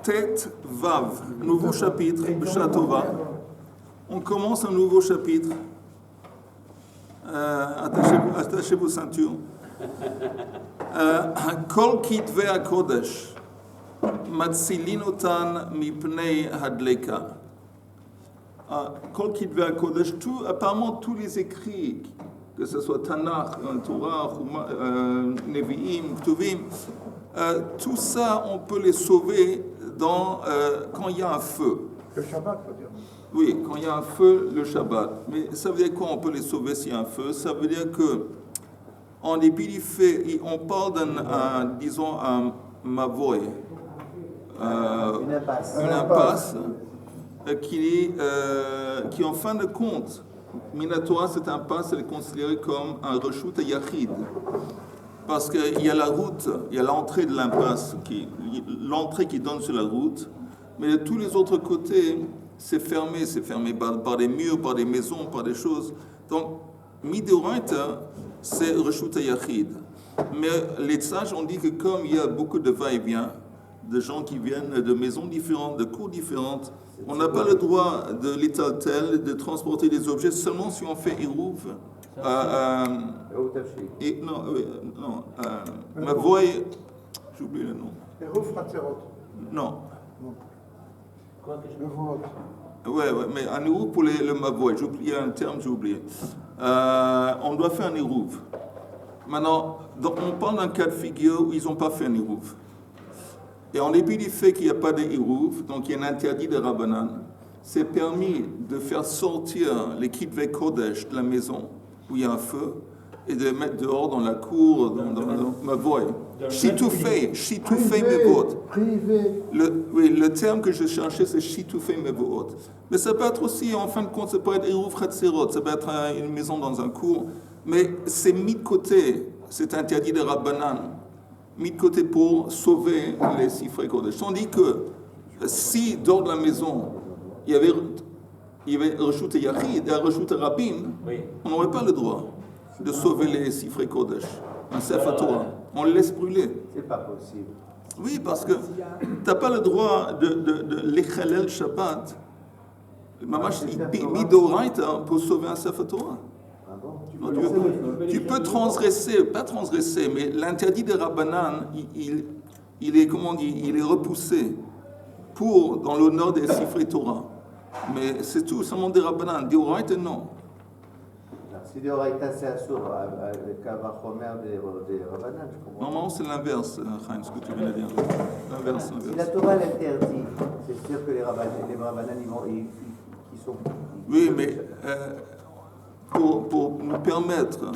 Tet Vav, nouveau chapitre, B'Shah Tova. On commence un nouveau chapitre. Attachez vos ceintures. Kol Kitvei HaKodesh, Matzilin Otan Mipnei Hadleka. Kol Kitvei HaKodesh, apparemment tous les écrits, que ce soit Tanakh, Torah, Nevi'im, Ktuvim, tout ça, on peut les sauver quand il y a un feu. Le Shabbat, faut dire. Oui, quand il y a un feu, le Shabbat. Mais ça veut dire quoi, on peut les sauver s'il y a un feu? Ça veut dire que, en dépit du fait, on parle disons, un mavoy, une impasse qui en fin de compte, Minatora, cette impasse, elle est considérée comme un reshut yachid. Parce qu'il y a la route, il y a l'entrée de l'impasse, l'entrée qui donne sur la route, mais de tous les autres côtés, c'est fermé par des murs, par des maisons, par des choses. Donc, Midoraita, c'est reshut yachid. Mais les sages ont dit que comme il y a beaucoup de va-et-vient, de gens qui viennent de maisons différentes, de cours différentes, on n'a pas le droit de l'étaltel, de transporter des objets seulement si on fait Eruv. Ma voix, j'oublie le nom. Eruv Hatzerot. Non. Le vote. Ouais, mais un Eruv pour le Mavoy, il y a un terme, j'ai oublié. On doit faire un Eruv. Maintenant, on parle d'un cas de figure où ils n'ont pas fait un Eruv. Et en dépit du fait qu'il n'y a pas de Eruv, donc il y a un interdit de Rabbanan, c'est permis de faire sortir les Kitvei Kodesh de la maison où il y a un feu et de mettre dehors dans la cour, dans Mavoy. Shitufei Mevot. Le terme que je cherchais, c'est Shitufei Mevot. Mais ça peut être aussi, en fin de compte, ça peut être Eruv Hatzerot, ça peut être une maison dans un cour, mais c'est mis de côté, c'est interdit de Rabbanan, mis de côté pour sauver les Sifrei Kodesh. Tandis que si dans la maison, il y avait Reshut Yachid, Reshut Rabim, on n'aurait pas le droit de sauver les Sifrei Kodesh, un Sefer Torah. On le laisse brûler. C'est pas possible. Oui, parce que tu n'as pas le droit de l'Echalel Shabbat, Mamash Midoraita, pour sauver un Sefer Torah. Non, tu peux transgresser, pas transgresser, mais l'interdit de Rabbanan, il est, comment on dit, il est repoussé dans l'honneur des Sifrei Torah. Mais c'est tout, seulement des Rabbanan. D'Oraita, non. Si d'Oraita, c'est assourd, avec Kavachomer des Rabbanan, je comprends. Normalement, c'est l'inverse, Chaim, ce que tu viens de dire. L'inverse. Si la Torah l'interdit, c'est sûr que les Rabbanan, ils sont... Oui, mais... Pour nous permettre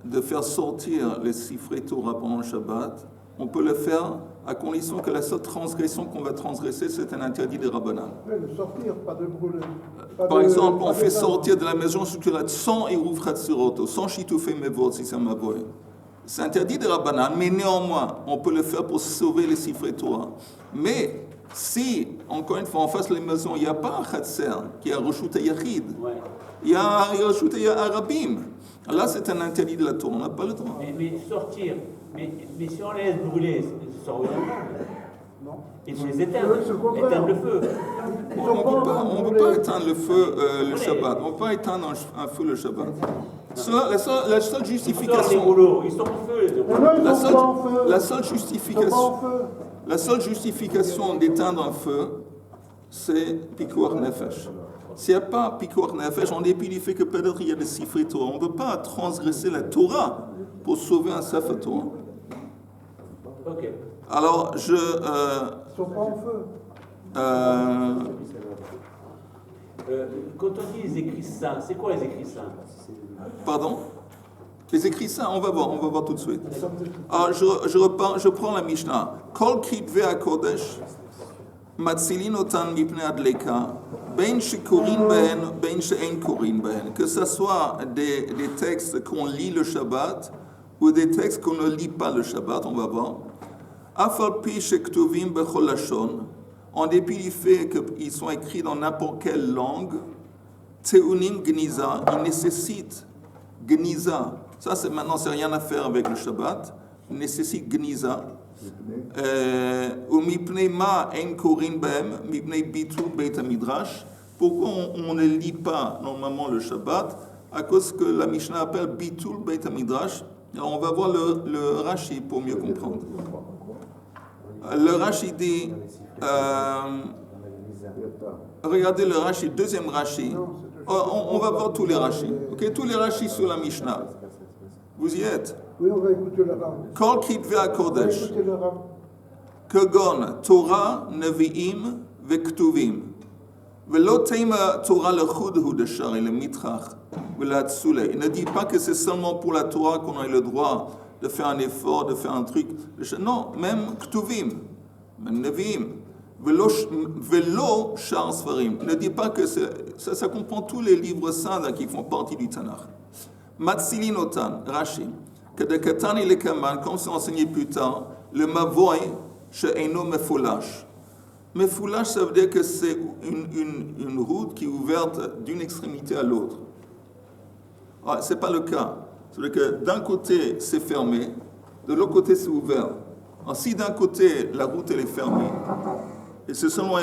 de faire sortir les Sifrei Torah pendant le Shabbat, on peut le faire à condition que la seule transgression qu'on va transgresser, c'est un interdit de Rabbanan. Oui, de sortir, pas de brûler. Par exemple, on fait sortir de la maison structurelle sans Eruv Hatzerot, sans Shitufei Mevot, si c'est un Mavoy. C'est interdit de Rabbanan, mais néanmoins, on peut le faire pour sauver les Sifrei Torah. Mais si, encore une fois, en face de la maison, il n'y a pas un Hatzer, qui est un Reshut Yachid, il y a un Reshut Arabim. Là, c'est un interdit de la Torah, on n'a pas le droit. Mais sortir, mais si on les laisse brûler, ça revient pas. Non. Et tu les éteindre le feu. On ne peut pas éteindre le feu le Shabbat. On ne peut pas éteindre un feu le Shabbat. La seule justification... Ils sont en feu. La seule justification d'éteindre un feu, c'est Pikuach Nefesh. S'il n'y a pas Pikuach Nefesh, en dépit du fait que peut-être il y a des Sifrei Torah, on ne peut pas transgresser la Torah pour sauver un Sefer Torah. Ok. Alors, Ils ne sont pas en feu. Quand on dit les écrits saints, c'est quoi les écrits saints? Pardon? Les écrits saints, on va voir tout de suite. Alors, je prends la Mishnah. Kol Kitvei HaKodesh, Matzilin Otan Mipnei Adleka, Ben Shekorin Behen, Ben She'en Korin Behen. Que ce soit des textes qu'on lit le Shabbat ou des textes qu'on ne lit pas le Shabbat, on va voir. Afal Pi Shektuvim Bechol Lashon, en dépit du fait qu'ils sont écrits dans n'importe quelle langue, Teunim Gniza, ils nécessitent Gniza. Ça, c'est rien à faire avec le Shabbat. Il nécessite Gniza. ומפני מה אין קוראים בהם, מפני ביטול בית המדרש. Pourquoi on ne lit pas normalement le Shabbat? À cause que la Mishnah appelle bitul beit hamidrash. Alors on va voir le Rashi pour mieux comprendre. Le Rashi dit, regardez le Rashi, deuxième Rashi. On va voir tous les Rashi. Okay? Tous les Rashi sur la Mishnah. Vous y êtes? Oui, on va écouter le Rav. Kol kitve On va HaKodesh, écouter le Rav. כגון תורה, נביאים וכתובים. ולא תימה תורה לחוד הוא דשארי למתחח ולהצולי. Il ne dit pas que c'est seulement pour la Torah qu'on a le droit de faire un effort, de faire un truc. Non, même כתובים, même נביאים. ולא שאר ספרים. Il ne dit pas que ça comprend tous les livres saints qui font partie du Tanakh. מצילין אותן, רש"י. כדקתני לקמן, comme c'est enseigné plus tard, le mavoy שאינו מפולש. Mefoulash, ça veut dire que c'est une route qui est ouverte d'une extrémité à l'autre. Ce n'est pas le cas. C'est-à-dire que d'un côté, c'est fermé, de l'autre côté, c'est ouvert. Alors, si d'un côté, la route elle est fermée, et c'est seulement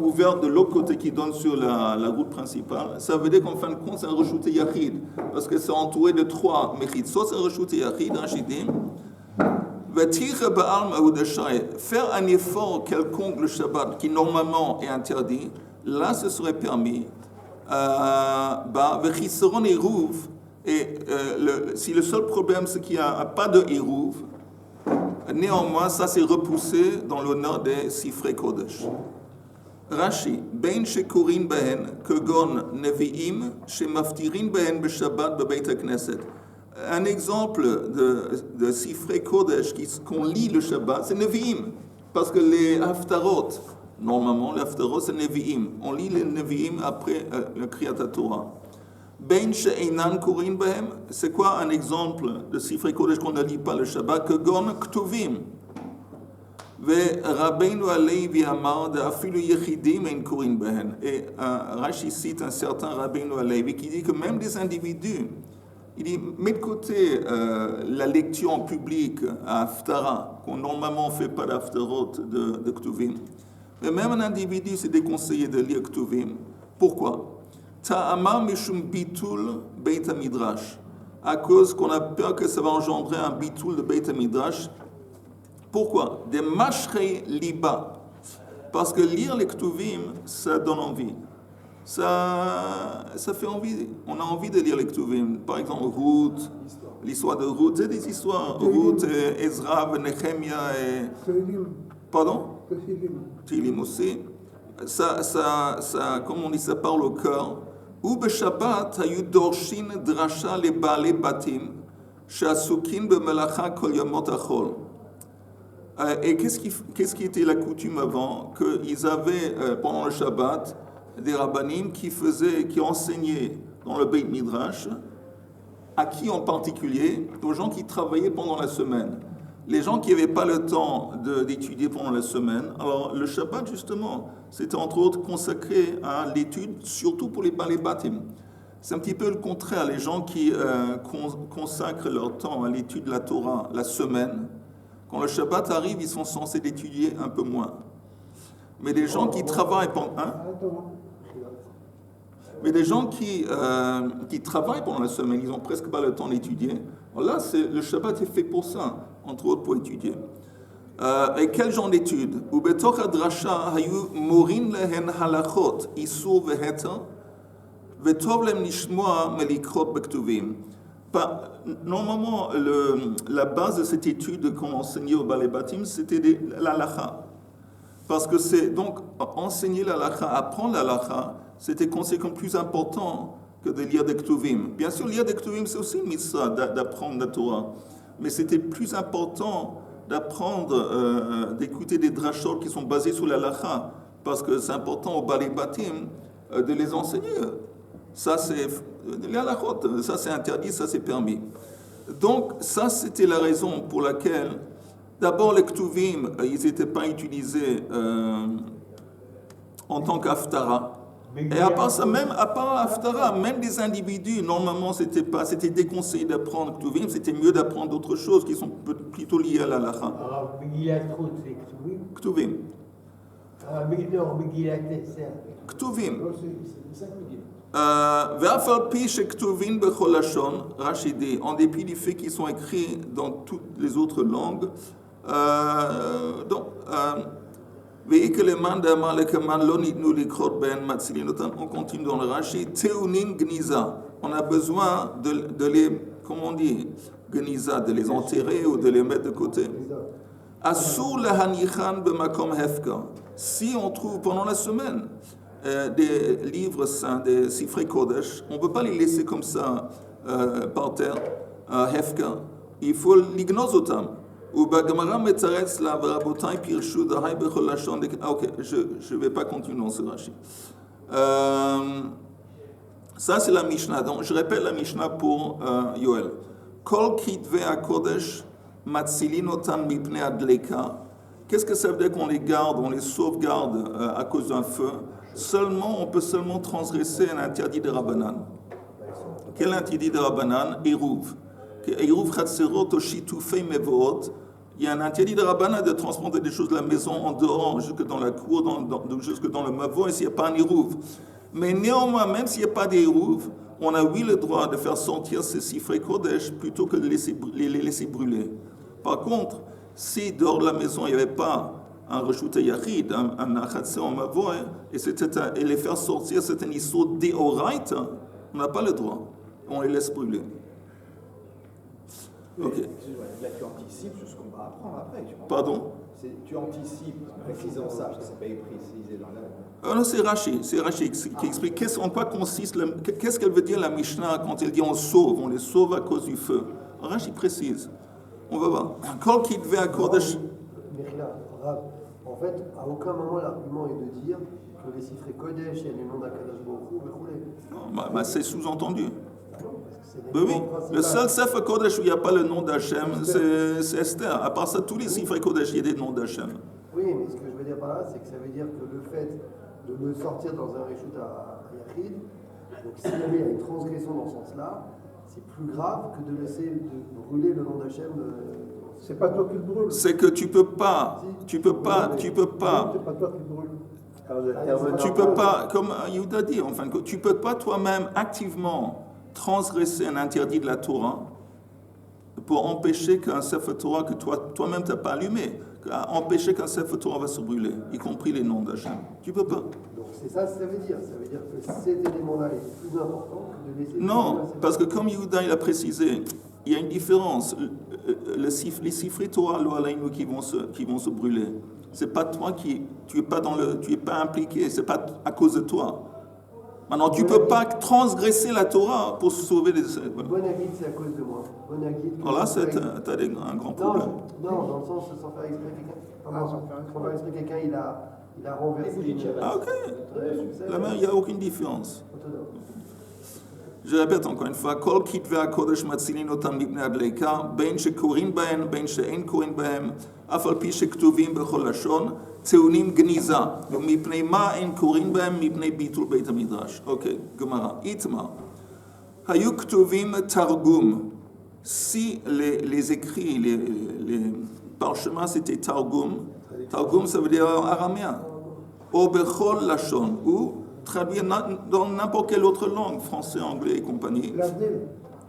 ouvert de l'autre côté qui donne sur la route principale, ça veut dire qu'en fin de compte, c'est un rejouté yachid, parce que c'est entouré de 3 mechid. Soit c'est un rejouté yachid, rachidim, faire un effort quelconque le Shabbat qui normalement est interdit, là ce serait permis. Et si le seul problème c'est qu'il n'y a pas de Hérouv, néanmoins ça c'est repoussé dans l'honneur des Sifrei Kodesh. Rashi, Ben shekorin behen, kegon nevi'im, shemaftirin behen b'Shabbat b'Beit HaKnesset. Un exemple de Sifrei Kodesh qu'on lit le Shabbat, c'est Nevi'im. Parce que les Haftarot, normalement, les Haftarot, c'est Nevi'im. On lit les Nevi'im après le Kriyat Torah. Ben she'einan korin behem, c'est quoi un exemple de Sifrei Kodesh qu'on ne lit pas le Shabbat? Que gon ktuvim. Ve Rabbeinu Alevi amar de afilu yechidim ein korin behen. Et Rashi cite un certain Rabbeinu Alevi qui dit que même des individus, il dit, mets de côté la lecture en public à Haftara, qu'on normalement ne fait pas d'Haftarot de Ktuvim. Mais même un individu, c'est déconseillé de lire Ktuvim. Pourquoi? Ta'amar mishum bitul beit hamidrash. À cause qu'on a peur que ça va engendrer un bitul de beit hamidrash. Pourquoi? Des mashrei liba. Parce que lire les Ktuvim, ça donne envie. Ça fait envie, on a envie de lire les Ktuvim. Par exemple, Ruth, l'histoire de Ruth, c'est des histoires. Ruth, Ezra, Nehemia et... Tehillim. Pardon? Tehillim. Tehillim aussi. Ça, comme on dit, ça parle au cœur. Ou Shabbat, hayu dorshin drasha le baalei batim, she'asukin b'melacha kol yamot achol. Et qu'est-ce qui était la coutume avant? Qu'ils avaient, pendant le Shabbat, des rabbanim qui enseignaient dans le Beit Midrash, à qui en particulier? Aux gens qui travaillaient pendant la semaine. Les gens qui n'avaient pas le temps d'étudier pendant la semaine. Alors le Shabbat justement, c'était entre autres consacré à l'étude, surtout pour les baalei batim. C'est un petit peu le contraire, les gens qui consacrent leur temps à l'étude de la Torah la semaine. Quand le Shabbat arrive, ils sont censés l'étudier un peu moins. Mais des gens qui travaillent pendant... Mais des gens qui travaillent pendant la semaine, ils n'ont presque pas le temps d'étudier. Alors là, le Shabbat est fait pour ça, entre autres pour étudier. Et quel genre d'études? Normalement, la base de cette étude qu'on enseignait au baalei batim, c'était l'halakha. Parce que c'est donc enseigner l'halakha, apprendre l'halakha, c'était considéré comme plus important que de lire des Ktuvim. Bien sûr, lire des Ktuvim, c'est aussi une mitzvah d'apprendre la Torah. Mais c'était plus important d'apprendre, d'écouter des drashot qui sont basés sur l'halakha. Parce que c'est important au baalei batim de les enseigner. Ça, c'est l'halachot, ça c'est interdit, ça c'est permis. Donc, ça c'était la raison pour laquelle, d'abord les Ktuvim, ils n'étaient pas utilisés en tant qu'haftara. Et à part ça, même à part Haftara, même des individus, normalement, c'était déconseillé d'apprendre Ktuvim, c'était mieux d'apprendre d'autres choses qui sont plutôt liées à l'Alacha. Alors, Megillat Ruth, c'est Ktuvim. Ktuvim. Megillat Esther. Ktuvim. Non, c'est ça que je dis. ואף על פי שכתובים בכל לשון, רש"י dit, en dépit du fait qu'ils sont écrits dans toutes les autres langues, ואיקלמן דאמר לקמן לא ניתנו לקרות בהן מצילין אותן, on continue dans le Rashi, טעונים גניזה, on a besoin de les, comment on dit, גניזה, de les enterrer ou de les mettre de côté. אסור להניחן במקום הפקר, si on trouve pendant la semaine des livres saints, des Sifrei Kodesh, on ne peut pas les laisser comme ça par terre, hefka. Il faut l'ignorer autant. Ou Gemara metzaretz la v'rabotai pirshu d'ahai bechol lashon. Ok, je ne vais pas continuer dans ce Rashi. Ça c'est la Mishnah. Donc je répète la Mishnah pour Yoel. Kol kitvei hakodesh matzilin otam mipnei adleka. Qu'est-ce que ça veut dire qu'on les garde, on les sauvegarde à cause d'un feu? On peut seulement transgresser un interdit de Rabbanan. Quel interdit de Rabbanan? Eruv. Eruv chatserot oshitufei mevoot. Il y a un interdit de Rabbanan de transporter des choses de la maison en dehors, jusque dans la cour, jusque dans le mavo, et s'il n'y a pas un Eruv. Mais néanmoins, même s'il n'y a pas d'Eruv, on a oui le droit de faire sortir ces Sifrei Kodesh plutôt que de les laisser brûler. Par contre, si dehors de la maison il n'y avait pas un reshut yachid, un achatse en mavoy, et les faire sortir, c'est un issur deoraita, on n'a pas le droit. On les laisse brûler. Ok. Là, tu anticipes sur ce qu'on va apprendre après. Pardon? Tu anticipes, précisant ça, parce que c'est pas précisé dans la... Non, c'est Rashi qui explique en quoi consiste, qu'est-ce qu'elle veut dire la Mishnah quand elle dit on les sauve à cause du feu. Rashi précise. On va voir. Kol kitvei hakodesh. En fait, à aucun moment l'argument est de dire que les Sifrei Kodesh et les noms d'Akadosh Baruch Hu, bah, c'est sous-entendu. Oui, le seul Sefer Kodesh où il n'y a pas le nom d'Hachem, c'est Esther. À part ça, tous les Sifrei Kodesh, il y a des noms d'Hachem. Oui, mais ce que je veux dire par là, c'est que ça veut dire que le fait de le sortir dans un Reshut à Yachid, donc s'il y avait une transgression dans ce sens-là, c'est plus grave que de laisser de brûler le nom d'Hachem. C'est pas toi qui le brûle. C'est que tu peux pas, C'est pas toi qui le brûle. tu peux pas, comme Yehuda dit, enfin, tu peux pas toi-même activement transgresser un interdit de la Torah pour empêcher qu'un Sefer Torah que toi-même t'as pas allumé, empêcher qu'un Sefer Torah va se brûler, y compris les noms d'Hachem. Tu peux pas. Donc c'est ça que ça veut dire. Ça veut dire que cet élément-là est plus important que de laisser... Non, parce que comme Yehuda il a précisé, il y a une différence. Les Sifrei Torah lo aleinu qui vont se brûler. C'est pas toi tu es pas impliqué. C'est pas à cause de toi. Maintenant, tu peux pas transgresser la Torah pour sauver les. Bonagid, c'est à cause de moi. Bonagid. Alors là, t'as un grand problème. Non, dans le sens sans faire exprès quelqu'un. Sans faire exprès quelqu'un, il a renversé. Ah ok. Là-bas, il n'y a aucune différence. Je répète encore une fois, Kol kitvei hakodesh matzilin otam mipnei adleika, ben shekorin bahem, ben she'en korin bahem, af al pi shektuvim bechol lashon, טעונים גניזה, ומפני מה אין קוראים בהם? מפני ביטול בית המדרש. אוקיי, גמרא. איתמר, היו כתובים תרגום. Si les écrits, les parchemins, c'était targum. Targum, ça veut dire araméen. Ou bechol lashon, ou traduit dans n'importe quelle autre langue, français, anglais et compagnie.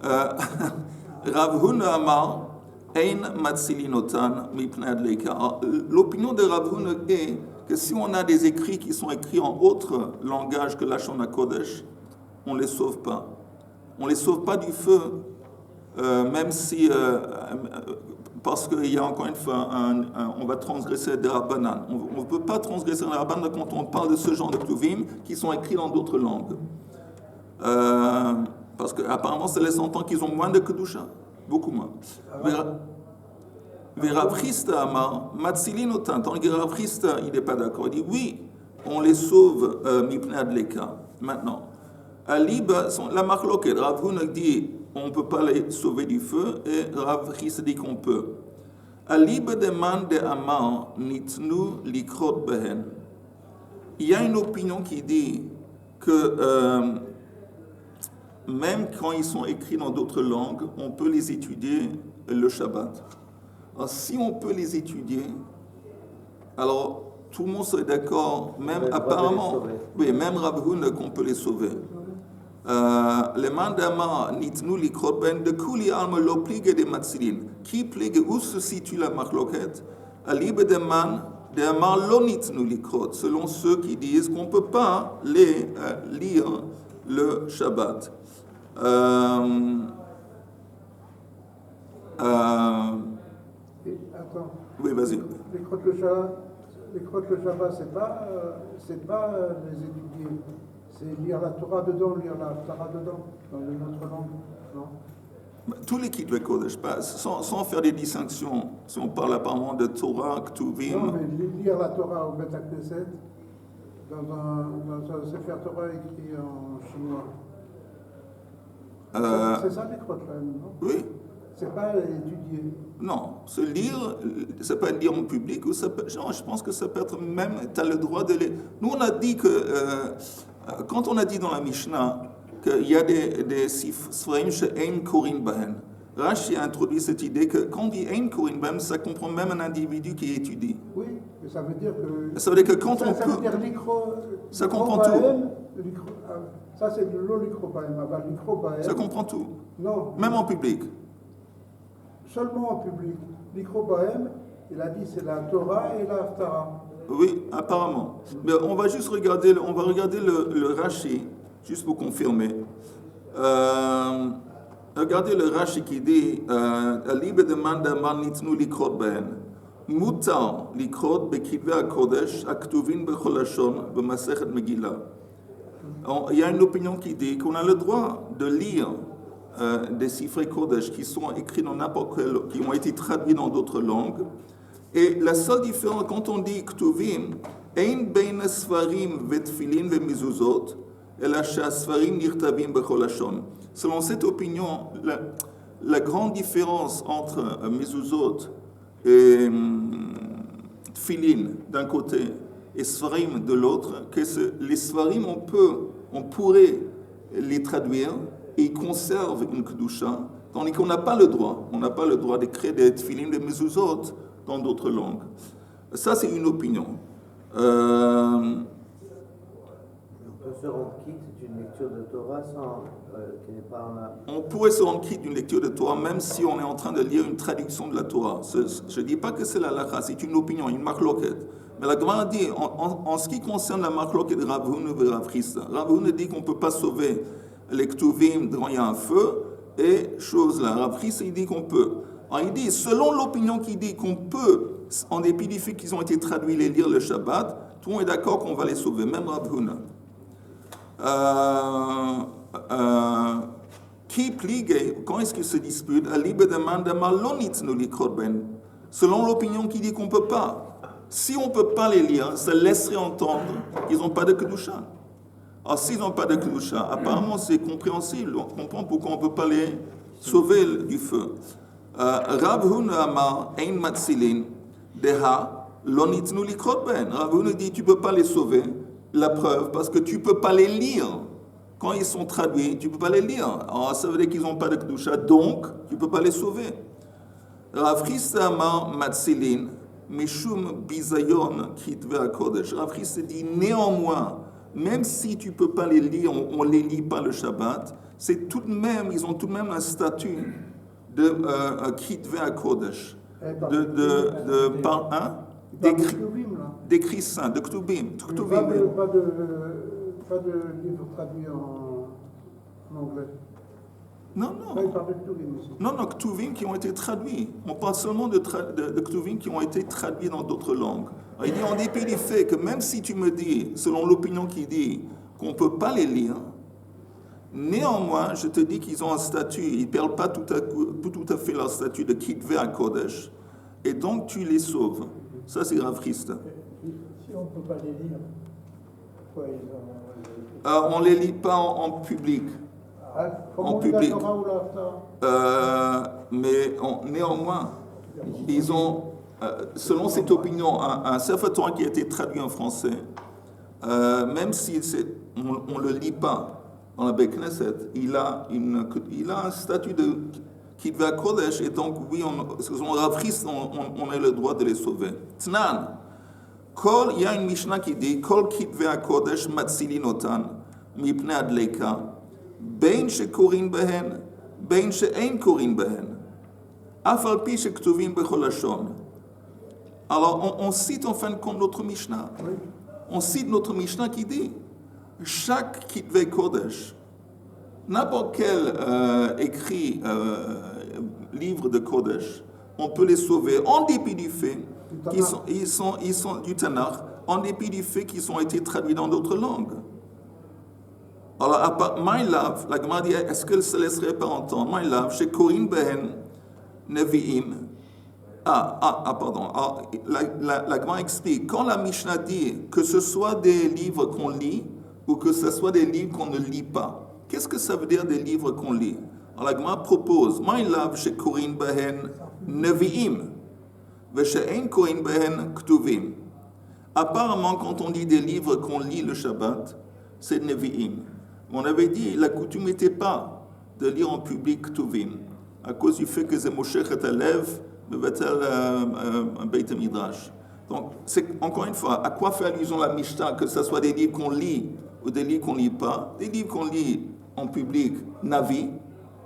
Rav Huna Amar, Ein matzilinotan mipnei adleika. L'opinion de Rav Huna est que si on a des écrits qui sont écrits en autre langage que Lashon HaKodesh, on ne les sauve pas. On ne les sauve pas du feu, même si, parce qu'il y a encore une fois, on va transgresser des Rabbanan. On ne peut pas transgresser des Rabbanan quand on parle de ce genre de Ktuvim qui sont écrits dans d'autres langues. Parce qu'apparemment, ça laisse entendre qu'ils ont moins de Kedusha. Beaucoup moins. Rav Chisda Amar, Matzilin Otan. Tant que Rav Chisda, il n'est pas d'accord. Il dit oui, on les sauve mipnei adleika. Maintenant, Aliba, la marloquette, Rav Huna dit on ne peut pas les sauver du feu, et Rav Chisda dit qu'on peut. Aliba demande de Amar, nitnu likrot behen. Il y a une opinion qui dit que même quand ils sont écrits dans d'autres langues, on peut les étudier le Shabbat. Alors, si on peut les étudier, alors tout le monde serait d'accord, même apparemment, oui, même Rav Huna qu'on peut les sauver. Le mandama nitnu likrot ben de kuli alma lo plige de matsilin. Qui plige où se situe la marloquette? Alibe de man de amar lo nitnu likrot, selon ceux qui disent qu'on ne peut pas les lire le Shabbat. Et, attends. Oui, vas-y. Les crottes le Shabbat, c'est pas les étudier. C'est lire la Torah dedans, lire la Haftarah dedans, dans une autre langue, non? Tous les Kitve Kodesh, sans faire des distinctions, si on parle apparemment de Torah, Ktuvim. Non, mais lire la Torah au Beth Knesset, dans un Sefer Torah écrit en chinois. C'est ça les crottes, non? Oui. C'est pas étudier. Non, se lire, ça peut être lire en public, ou ça peut, genre, je pense que ça peut être même, tu as le droit de les... Nous, on a dit que, quand on a dit dans la Mishnah qu'il y a des sifrim chez Ein Korin Bahen, Rashi a introduit cette idée que quand on dit Ein Korin Bahen, ça comprend même un individu qui étudie. Oui, mais ça veut dire que... Ça veut dire que quand ça, on ça peut... veut dire ça comprend tout. Ça, c'est de l'O-Likro-Bahem. L'Ikro-Bahem... Ça comprend tout. Non. Même en public. Seulement en public. L'Ikro-Bahem, il a dit c'est la Torah et la Haftarah. Oui, apparemment. Mais on va juste regarder, le Rashi, juste pour confirmer. Regardez le Rashi qui dit Libe demande man nitnu likrot ben. Mutar likrot bekitve hakodesh aktuvin bechol lashon b'masechet Megillah. Il y a une opinion qui dit qu'on a le droit de lire des Sifrei Kodesh qui sont écrits dans n'importe quelle, qui ont été traduits dans d'autres langues. Et la seule différence, quand on dit Ktuvim, Ein bein sfarim vetfilin vemizuzot, ela shasfarim nirtavim bechol lashon. Selon cette opinion, la grande différence entre mizuzot et tfilin d'un côté et sfarim de l'autre, que les sfarim, on pourrait les traduire et ils conservent une kedusha, tandis qu'on n'a pas le droit. On n'a pas le droit d'écrire des tfilin, des mezuzot dans d'autres langues. Ça, c'est une opinion. On peut se rendre quitte d'une lecture de Torah qui n'est pas en... On pourrait se rendre quitte d'une lecture de Torah, même si on est en train de lire une traduction de la Torah. Je ne dis pas que c'est la halakha, c'est une opinion, une marloquette. Mais la Gemara dit, en ce qui concerne la marloquette de Rav Huna et Rav Chisda, Rav Huna dit qu'on ne peut pas sauver les Ktuvim quand il y a un feu, et chose là, Rav Chisda, il dit qu'on peut. Alors, il dit, selon l'opinion qui dit qu'on peut, en dépit du fait qu'ils ont été traduits, les lire le Shabbat, tout le monde est d'accord qu'on va les sauver, même Rav Huna. Qui pligue, quand est-ce qu'ils se disputent? Selon l'opinion qui dit qu'on ne peut pas. Si on ne peut pas les lire, ça laisserait entendre qu'ils n'ont pas de Kedusha. Alors s'ils n'ont pas de Kedusha, apparemment c'est compréhensible, on comprend pourquoi on ne peut pas les sauver du feu. Rav Huna amar ein matzilin deha lo nitnu likrot ben. Rav Huna dit tu ne peux pas les sauver. La preuve, parce que tu ne peux pas les lire. Quand ils sont traduits, tu ne peux pas les lire. Alors ça veut dire qu'ils n'ont pas de Kedusha, donc tu ne peux pas les sauver. Rav Chisda amar matzilin mishum bizayon kitve hakodesh. Rav Chisda dit néanmoins, même si tu ne peux pas les lire, on ne les lit pas le Shabbat, c'est tout de même, ils ont tout de même un statut de kitve hakodesh, par un d'écrit saint, de ktubim. Pas de livre traduit en anglais. Non. Non, ktuvim qui ont été traduits. On parle seulement de ktuvim qui ont été traduits dans d'autres langues. Alors, il dit en dépit du fait que même si tu me dis, selon l'opinion qui dit qu'on ne peut pas les lire, néanmoins, je te dis qu'ils ont un statut, ils ne perdent pas tout à fait leur statut de kitve hakodesh, et donc tu les sauves. Ça, c'est Rav Chisda. Si on ne peut pas les lire, pourquoi ils ont... On ne les lit pas en public. En public. Mais néanmoins, ils ont, selon cette opinion, un Sefer Torah qui a été traduit en français, même si on ne le lit pas dans la Beit Knesset, il a un statut de Kitve HaKodesh, et donc oui, selon Rav Chris, on a le droit de les sauver. Tnan, il y a une Mishnah qui dit Kol Kitve HaKodesh matzilin otan mipnei adleika bein shekorin behen bein she'ein korin behen af al pi shektuvim bechol lashon. Alors on cite en fin de compte notre Mishnah. Oui. On cite notre Mishnah qui dit chaque Kitve Kodesh, n'importe quel écrit livre de Kodesh, on peut les sauver en dépit du fait qu'ils sont du Tanakh, en dépit du fait qu'ils ont été traduits dans d'autres langues. Alors, Maïlav, la Gemara dit, est-ce qu'elle ne se laisserait pas entendre? Maïlav, chez Korin Behen Nevi'im. Pardon. Alors, la Gemara explique, quand la Mishnah dit que ce soit des livres qu'on lit ou que ce soit des livres qu'on ne lit pas, qu'est-ce que ça veut dire des livres qu'on lit? Alors, la Gemara propose, Maïlav chez Korin Behen Nevi'im, Veshe'en Korin Behen Ktuvim. Apparemment, quand on dit des livres qu'on lit le Shabbat, c'est Nevi'im. On avait dit, la coutume n'était pas de lire en public Ktuvim, à cause du fait que Zemoshe Chetalev un Beit Midrash. Donc, c'est encore une fois, à quoi fait allusion la Mishnah, que ce soit des livres qu'on lit ou des livres qu'on ne lit pas? Des livres qu'on lit en public, Navi,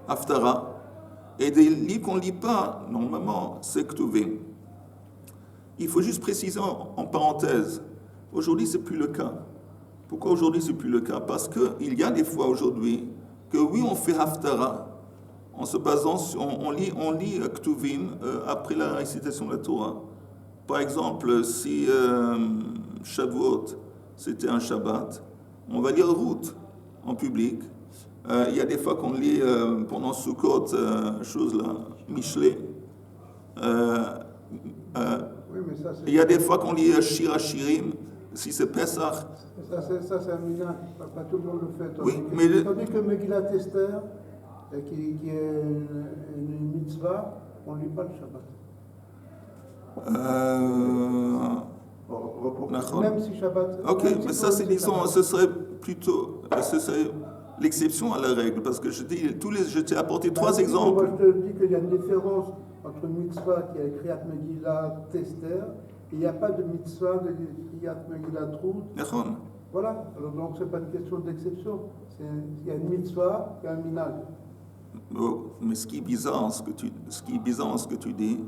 Haftara, et des livres qu'on ne lit pas, normalement, c'est Ktuvim. Il faut juste préciser en parenthèse, aujourd'hui, ce n'est plus le cas. Pourquoi aujourd'hui, ce n'est plus le cas? Parce qu'il y a des fois aujourd'hui que oui, on fait Haftara, en se basant sur, on lit Ktuvim après la récitation de la Torah. Par exemple, si Shavuot, c'était un Shabbat, on va lire Ruth en public. Il y a des fois qu'on lit pendant Sukkot, chose là, Michelet. Il y a des fois qu'on lit Shir HaShirim, si c'est Pesach. Ça c'est un minage, pas tout le monde le fait. Oui, mais tandis que Megillat Esther, qui est une mitzvah, on ne lit pas le Shabbat. Même si Shabbat. Ok, mais ça, c'est disons, ce serait l'exception à la règle, parce que je t'ai apporté trois exemples. Moi, je te dis qu'il y a une différence entre une mitzvah qui a écrit Megillat Esther, et il n'y a pas de mitzvah de Megillat Ruth. Voilà, alors, donc ce n'est pas une question d'exception. Il y a une mitzvah et un minag. Mais ce qui est bizarre en ce que tu dis,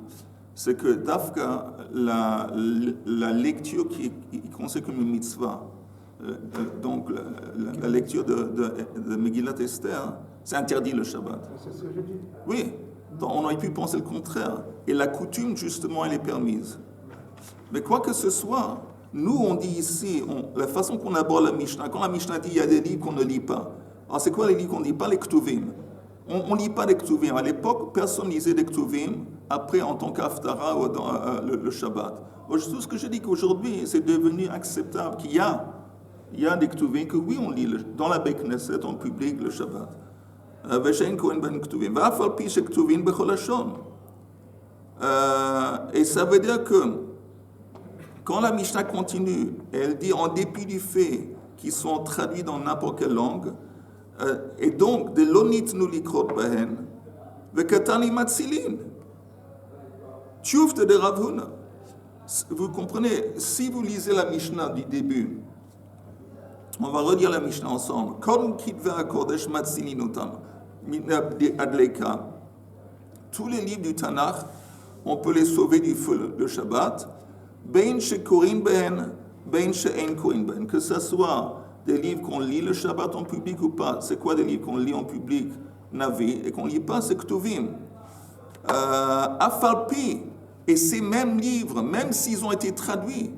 c'est que Dafka, la lecture qui est considérée comme une mitzvah, donc la lecture de Megillat Esther, c'est interdit le Shabbat. C'est ce que je dis. Oui, donc on aurait pu penser le contraire. Et la coutume, justement, elle est permise. Mais quoi que ce soit, nous, on dit ici, la façon qu'on aborde la Mishnah, quand la Mishnah dit il y a des livres qu'on ne lit pas. Alors, c'est quoi les livres qu'on ne lit pas? Les Ktuvim. On ne lit pas les Ktuvim. À l'époque, personne lisait les Ktuvim, après en tant qu'Haftara ou dans le Shabbat. Tout ce que je dis qu'aujourd'hui, c'est devenu acceptable qu'il y a des Ktuvim que oui, on lit dans la Beit Knesset, en public, le Shabbat. Et ça veut dire que quand la Mishnah continue, elle dit en dépit du fait qu'ils sont traduits dans n'importe quelle langue, et donc de l'onit nu likrot bahen, vekatani matzilin, tchoufte de Rav Huna. Vous comprenez, si vous lisez la Mishnah du début, on va redire la Mishnah ensemble. Kol kitve hakodesh matzilin otam adleika. Tous les livres du Tanakh, on peut les sauver du feu le Shabbat. Ben shekorin ben, ben she'en korin ben. Que ce soit des livres qu'on lit le Shabbat en public ou pas. C'est quoi des livres qu'on lit en public? Navi. Et qu'on ne lit pas, c'est Ktuvim. Afalpi. Et ces mêmes livres, même s'ils ont été traduits,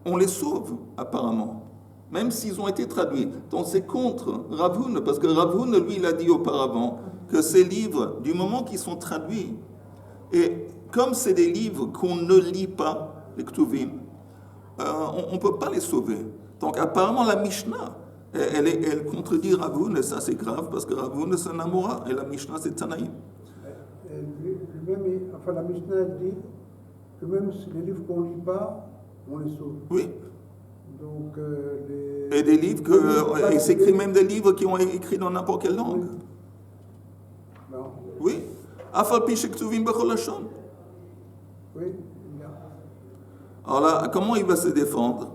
on les sauve, apparemment. Même s'ils ont été traduits. Donc c'est contre Rav Huna, parce que Rav Huna, lui, il a dit auparavant que ces livres, du moment qu'ils sont traduits, et comme c'est des livres qu'on ne lit pas, les Ktuvim, on ne peut pas les sauver. Donc apparemment la Mishnah, elle contredit Rav Huna, et ça c'est grave, parce que Rav Huna c'est un Amora, et la Mishnah c'est Tanaïm. La Mishnah dit que même si les livres qu'on ne lit pas, on les sauve. Oui. Donc Et des livres il s'écrit même des livres qui ont été écrits dans n'importe quelle langue. Non. Oui. Afalpi shektuvim bechol lashon. Oui, bien. Alors là, comment il va se défendre?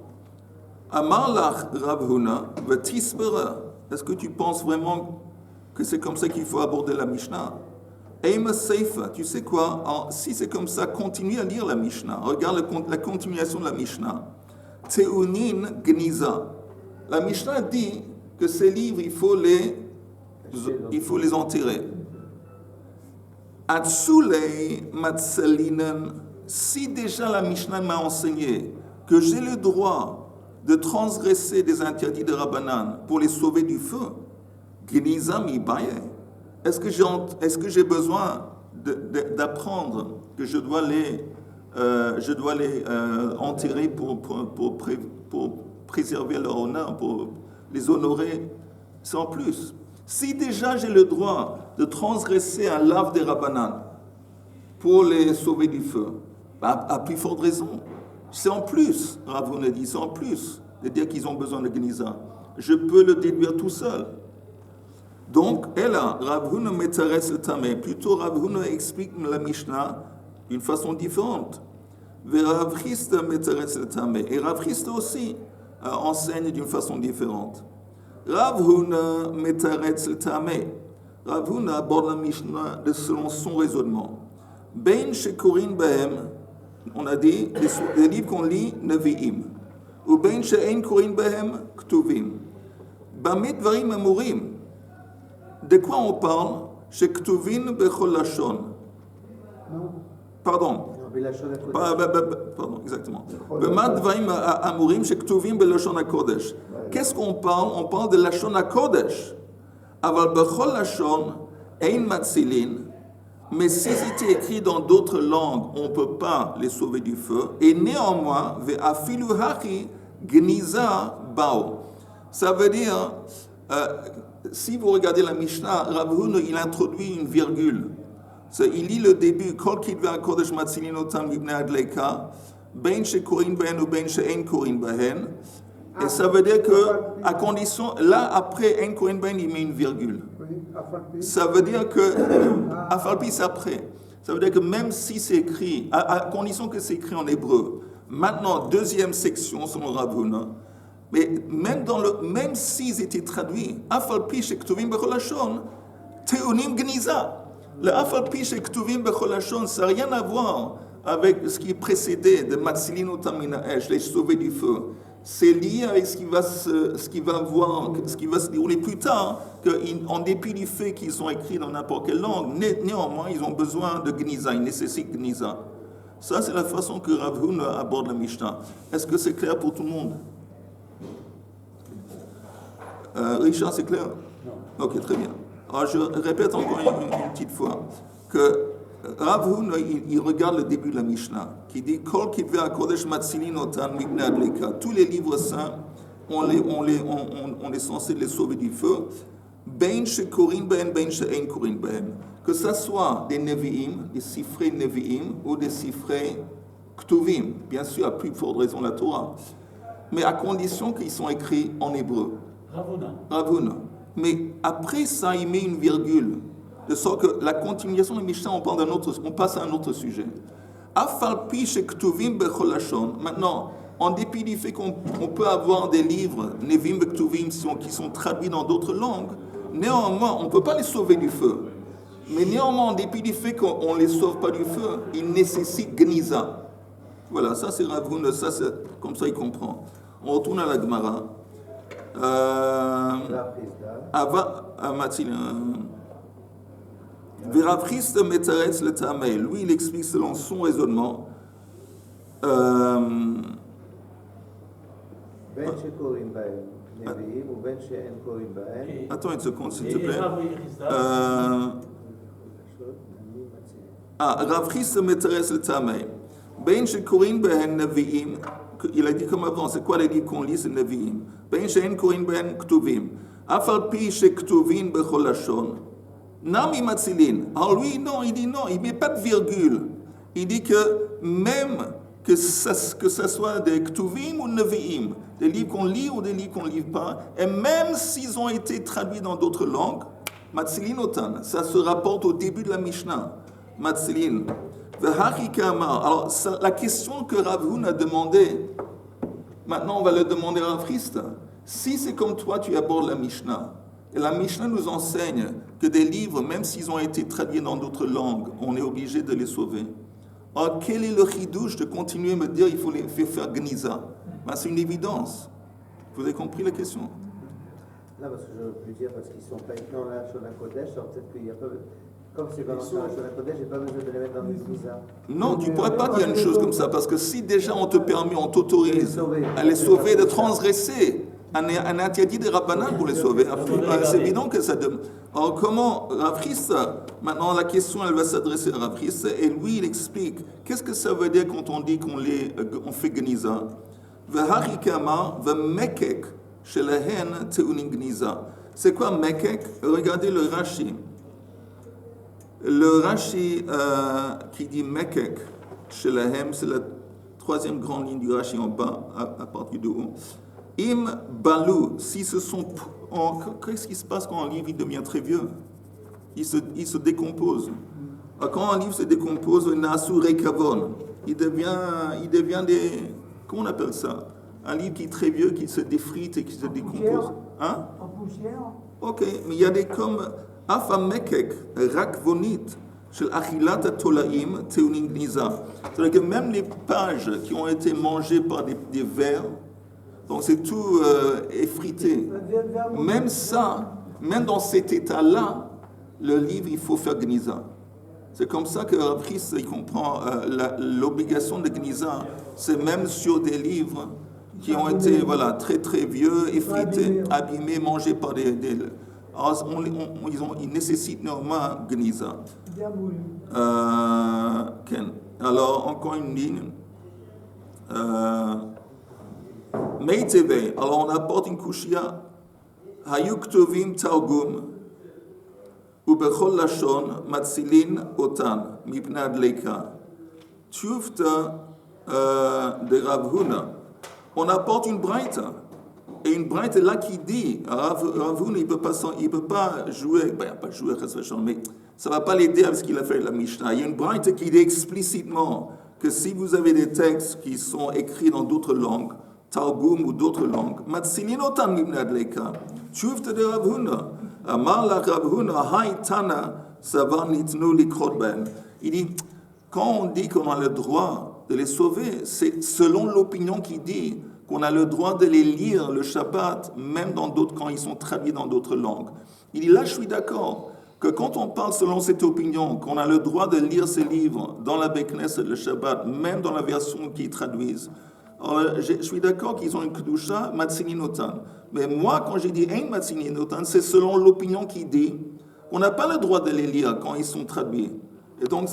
Amar lach Rav Huna v'tisbera. Est-ce que tu penses vraiment que c'est comme ça qu'il faut aborder la Mishnah? Eima Seifa, tu sais quoi? Alors, si c'est comme ça, continue à lire la Mishnah. Regarde la continuation de la Mishnah. Teunin Gniza. La Mishnah dit que ces livres, il faut les enterrer. Atsulei Matsalinen. Si déjà la Mishnah m'a enseigné que j'ai le droit de transgresser des interdits de Rabbanan pour les sauver du feu, Gniza mi baye. Est-ce que j'ai besoin d'apprendre que je dois les enterrer pour préserver leur honneur, pour les honorer sans plus? Si déjà j'ai le droit de transgresser un lave des Rabbanan pour les sauver du feu, à plus forte raison, c'est en plus, Rav Huna dit, c'est en plus de dire qu'ils ont besoin de Gniza. Je peux le déduire tout seul. Donc, elle a, Rav Huna Metzaretz le Tameh. Plutôt, Rav Huna explique la Mishnah d'une façon différente. Rav Chisda Metzaretz le Tameh. Et Rav Chisda aussi enseigne d'une façon différente. Rav Huna Metzaretz le Tameh. Rav Huna aborde la Mishnah selon son raisonnement. Ben Shekorin Bahem, on a dit, les livres qu'on lit, Nevi'im. Ou Ben She'en Korin Bahem, Ktuvim. Bamit Varim Amurim. De quoi on parle? Chez Ktuvin Bechol Lashon. Pardon. Pardon, exactement. B'mad Dvarim Amurim chez Ktuvin Belashon HaKodesh. Qu'est-ce qu'on parle? On parle de Lashon HaKodesh. Aval Bechol Lashon, Ein Matzilin. Mais si c'était écrit dans d'autres langues, on ne peut pas les sauver du feu. Et néanmoins, Ve'afilu Hachi Gniza Bao. Ça veut dire, si vous regardez la Mishnah, Rav Huna, il introduit une virgule. Il lit le début, Kol Kidve HaKodesh Matzilin Otam Ibnei Adleika, Ben Shekorin Behen ou Ben She'en Korin Behen. Et ça veut dire que, à condition, là, après En Korin Behen, il met une virgule. Ça veut dire que, Afalpi, c'est après. Ça veut dire que même si c'est écrit, à condition que c'est écrit en hébreu, maintenant, deuxième section, selon Rav Huna, mais même s'ils étaient traduits, Afalpi chez Ktuvim Bechol Lashon, Teunim Gniza. Le Afalpi chez Ktuvim Bechol Lashon, ça n'a rien à voir avec ce qui précédait de Matzilin Otam Min Ha'esh, les sauver du feu. C'est lié avec ce qui va se dérouler plus tard, qu'en dépit du fait qu'ils sont écrits dans n'importe quelle langue, néanmoins, ils ont besoin de Gniza, ils nécessitent Gniza. Ça, c'est la façon que Rav Huna aborde la Mishnah. Est-ce que c'est clair pour tout le monde? Richard, c'est clair? Non. Ok, très bien. Alors, je répète encore une petite fois que Rav Huna, il regarde le début de la Mishnah, qui dit Kol Kidve HaKodesh Matzilin Otan Mibnei Adleika. Tous les livres saints, on est censé les sauver du feu. Ben Shekorin Behen, Ben She'en Korin Behen. Que ça soit des Nevi'im, des Sifrei Nevi'im, ou des Sifrei Ktuvim. Bien sûr, à plus forte raison la Torah. Mais à condition qu'ils sont écrits en hébreu. Rav Huna. Mais après ça, il met une virgule. De sorte que la continuation de Mishnah, on passe à un autre sujet. Afalpi chez Ktuvim Bechol Lashon. Maintenant, en dépit du fait qu'on peut avoir des livres, Nevim Ktuvim, qui sont traduits dans d'autres langues, néanmoins, on ne peut pas les sauver du feu. Mais néanmoins, en dépit du fait qu'on ne les sauve pas du feu, ils nécessitent Gniza. Voilà, ça c'est Rav Huna, ça c'est comme ça il comprend. On retourne à la Gemara. Rav Chisda Metzaretz le Tameh. Lui, il explique selon son raisonnement. Ben Shekorin Bahem, Nevi'im, ou Ben She'en Korin Bahem. Attends une seconde, s'il te plaît. Rav Chisda Metzaretz le Tameh. Ben Shekorin Bahem, Nevi'im. Il a dit comme avant, c'est quoi les livres qu'on lit, c'est Nevi'im. Ben She'en Korin Bahem, Ktuvim. Afalpi she Ktuvim Bechol Lashon. Nami Matzilin. Alors lui, non, il dit non, il ne met pas de virgule. Il dit que même que ça soit des Ktuvim ou Nevi'im, des livres qu'on lit ou des livres qu'on ne lit pas, et même s'ils ont été traduits dans d'autres langues, Matzilin Otan, ça se rapporte au début de la Mishnah. Matzilin. Alors, la question que Rav Huna a demandé, maintenant on va le demander à Rav Chisda. Si c'est comme toi, tu abordes la Mishnah, et la Mishnah nous enseigne que des livres, même s'ils ont été traduits dans d'autres langues, on est obligé de les sauver. Alors, quel est le chidouche de continuer à me dire qu'il faut les faire gniza? C'est une évidence. Vous avez compris la question? Là, parce que je peux dire, parce qu'ils ne sont pas écrits dans la Shona Kodesh, alors peut-être qu'il y a pas. Comme c'est pas dans la Shona Kodesh, j'ai pas besoin de les mettre dans le Gniza. Non, tu ne pourrais pas dire une chose comme ça, parce que si déjà on te permet, on t'autorise à les sauver, de transgresser un interdit des Rabbanan pour les sauver, c'est évident que ça demande. Alors comment Rav Chisda, maintenant la question elle va s'adresser à Rav Chisda, et lui il explique qu'est-ce que ça veut dire quand on dit qu'on fait Gniza. V'harikama v'mekek shelehen teunin Gniza. C'est quoi mekek? Regardez le Rashi. Le Rashi qui dit mekek shelahem, c'est la troisième grande ligne du Rashi en bas, à partir de haut. Im balou, si ce sont... Qu'est-ce qui se passe quand un livre il devient très vieux? Il se décompose. Quand un livre se décompose, il devient des... Comment on appelle ça? Un livre qui est très vieux, qui se défrite et qui se décompose. Hein? En poussière. Ok, mais il y a des comme... Afamekek, rakvonit, shel achilat tolaim, teunin gniza. C'est-à-dire que même les pages qui ont été mangées par des vers, donc c'est tout effrité. Même ça, même dans cet état-là, le livre, il faut faire Gniza. C'est comme ça que Rav Chisda, il comprend l'obligation de Gniza. C'est même sur des livres qui ont été très très vieux, effrités, abîmés, mangés par des alors, ils nécessitent normalement Gniza. Alors, encore une ligne. Meiteve, alors on apporte une kushia. Hayuk tovim targum, ubechol lashon matzilin otan, mipnad leka. Tufta de Rav Huna. On apporte une braïta. Et une braïta là qui dit, Rav Huna, il peut pas jouer, pas jouer, mais ça ne va pas l'aider avec ce qu'il a fait la Mishnah. Il y a une braïta qui dit explicitement que si vous avez des textes qui sont écrits dans d'autres langues, Targum ou d'autres langues, Matzilin otan mibnad leka, tshuvta de Rav Huna, amar la Rav Huna, haïtana, savar nitnu likrot ben. Il dit, quand on dit qu'on a le droit de les sauver, c'est selon l'opinion qui dit qu'on a le droit de les lire le Shabbat, même quand ils sont traduits dans d'autres langues. Il dit, là je suis d'accord, que quand on parle selon cette opinion, qu'on a le droit de lire ces livres dans la Beit Knesset le Shabbat, même dans la version qu'ils traduisent, je suis d'accord qu'ils ont une kedusha matzilin otan. Mais moi, quand j'ai dit ein matzilin otan, c'est selon l'opinion qui dit qu'on n'a pas le droit de les lire quand ils sont traduits. Et donc,